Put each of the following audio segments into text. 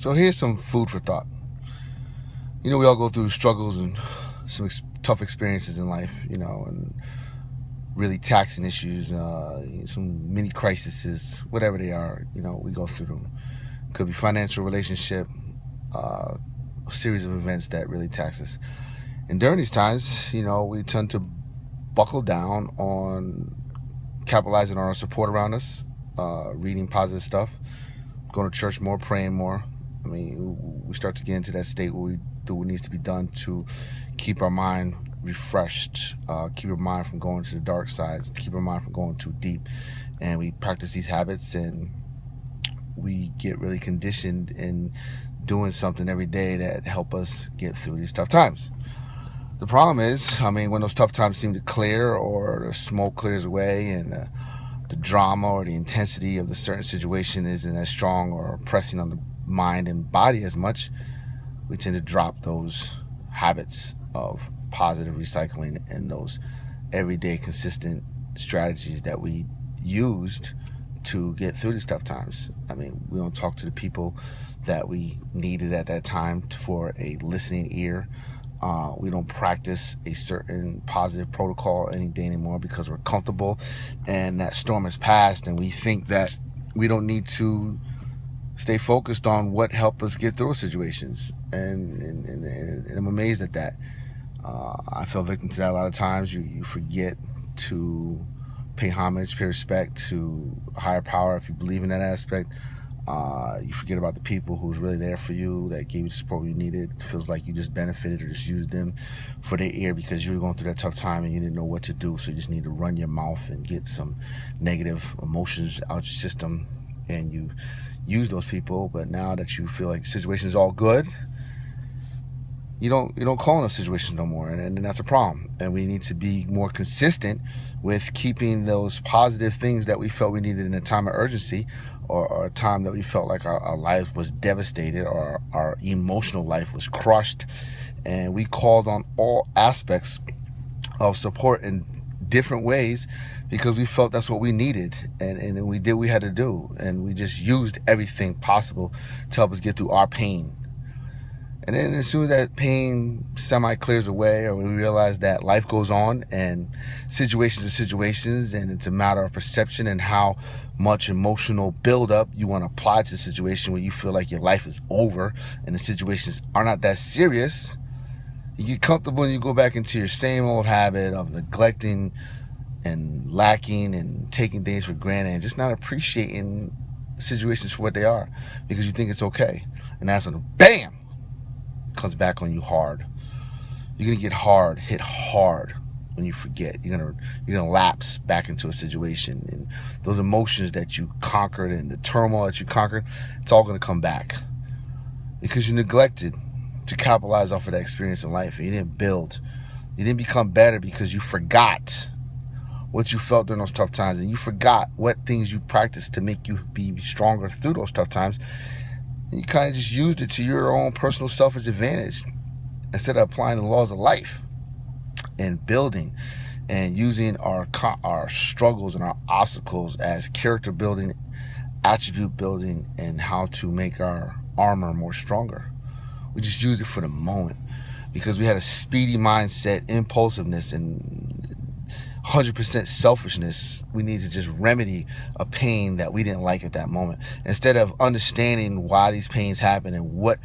So here's some food for thought. We all go through struggles and some tough experiences in life, and really taxing issues, some mini crises, whatever they are, we go through them. Could be financial, relationship, a series of events that really tax us. And during these times, we tend to buckle down on capitalizing on our support around us, reading positive stuff, going to church more, praying more. I mean, we start to get into that state where we do what needs to be done to keep our mind refreshed, keep our mind from going to the dark sides, keep our mind from going too deep. And we practice these habits, and we get really conditioned in doing something every day that help us get through these tough times. The problem is, when those tough times seem to clear, or the smoke clears away, and the drama or the intensity of the certain situation isn't as strong or pressing on the mind and body as much, we tend to drop those habits of positive recycling and those everyday consistent strategies that we used to get through these tough times. We don't talk to the people that we needed at that time for a listening ear. We don't practice a certain positive protocol any day anymore because we're comfortable and that storm has passed, and we think that we don't need to stay focused on what helped us get through situations. And I'm amazed at that. I fell victim to that a lot of times. You forget to pay homage, pay respect to a higher power if you believe in that aspect. You forget about the people who's really there for you, that gave you the support you needed. It feels like you just benefited or just used them for their ear because you were going through that tough time and you didn't know what to do. So you just need to run your mouth and get some negative emotions out your system, and you use those people. But now that you feel like the situation is all good, you don't call on those situations no more, and that's a problem. And we need to be more consistent with keeping those positive things that we felt we needed in a time of urgency, or a time that we felt like our life was devastated, or our emotional life was crushed, and we called on all aspects of support in different ways because we felt that's what we needed, and we did what we had to do, and we just used everything possible to help us get through our pain. And then as soon as that pain semi-clears away, or we realize that life goes on and situations are situations, and it's a matter of perception and how much emotional buildup you want to apply to the situation when you feel like your life is over and the situations are not that serious, you get comfortable and you go back into your same old habit of neglecting and lacking and taking things for granted and just not appreciating situations for what they are because you think it's okay. And that's when, bam, comes back on you hard. You're gonna get hit hard when you forget. You're gonna lapse back into a situation, and those emotions that you conquered and the turmoil that you conquered, it's all gonna come back because you neglected to capitalize off of that experience in life, and you didn't build. You didn't become better because you forgot what you felt during those tough times, and you forgot what things you practiced to make you be stronger through those tough times. You kind of just used it to your own personal selfish advantage instead of applying the laws of life and building and using our struggles and our obstacles as character building, attribute building, and how to make our armor more stronger. We just used it for the moment because we had a speedy mindset, impulsiveness, and 100% selfishness. We need to just remedy a pain that we didn't like at that moment, instead of understanding why these pains happen and what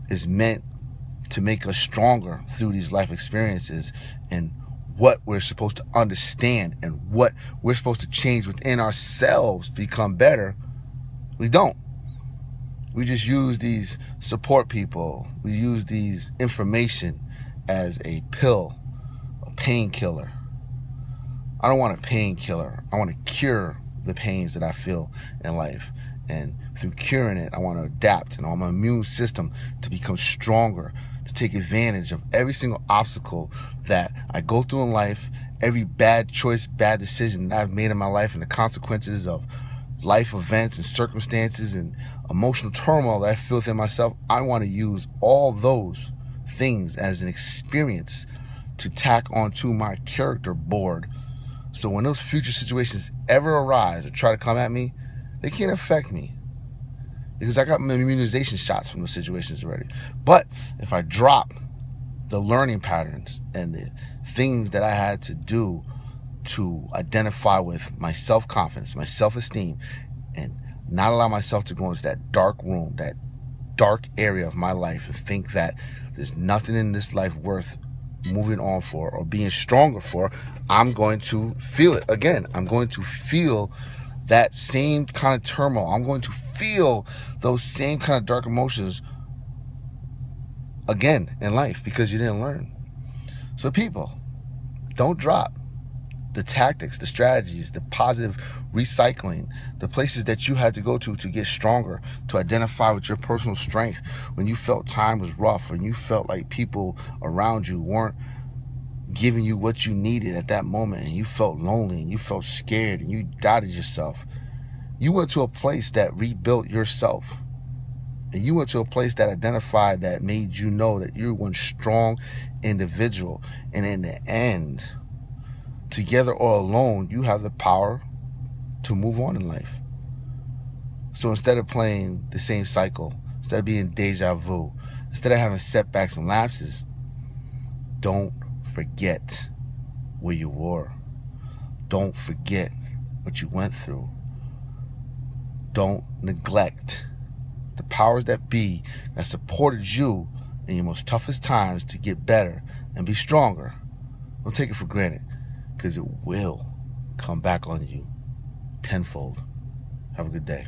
is meant to make us stronger through these life experiences, and what we're supposed to understand and what we're supposed to change within ourselves to become better. We don't. We just use these support people. We use these information as a pill, a painkiller. I don't want a painkiller. I want to cure the pains that I feel in life. And through curing it, I want to adapt, and I want my immune system to become stronger, to take advantage of every single obstacle that I go through in life, every bad choice, bad decision that I've made in my life, and the consequences of life events and circumstances and emotional turmoil that I feel within myself. I want to use all those things as an experience to tack onto my character board. So when those future situations ever arise or try to come at me, they can't affect me because I got my immunization shots from those situations already. But if I drop the learning patterns and the things that I had to do to identify with my self-confidence, my self-esteem, and not allow myself to go into that dark room, that dark area of my life, and think that there's nothing in this life worth moving on for or being stronger for, I'm going to feel it again. I'm going to feel that same kind of turmoil. I'm going to feel those same kind of dark emotions again in life because you didn't learn. So people, don't drop the tactics, the strategies, the positive recycling, the places that you had to go to get stronger, to identify with your personal strength when you felt time was rough, when you felt like people around you weren't giving you what you needed at that moment, and you felt lonely and you felt scared and you doubted yourself. You went to a place that rebuilt yourself, and you went to a place that identified, that made you know that you're one strong individual. And in the end, together or alone, you have the power to move on in life. So instead of playing the same cycle, instead of being deja vu, instead of having setbacks and lapses, don't forget where you were. Don't forget what you went through. Don't neglect the powers that be that supported you in your most toughest times to get better and be stronger. Don't take it for granted, because it will come back on you tenfold. Have a good day.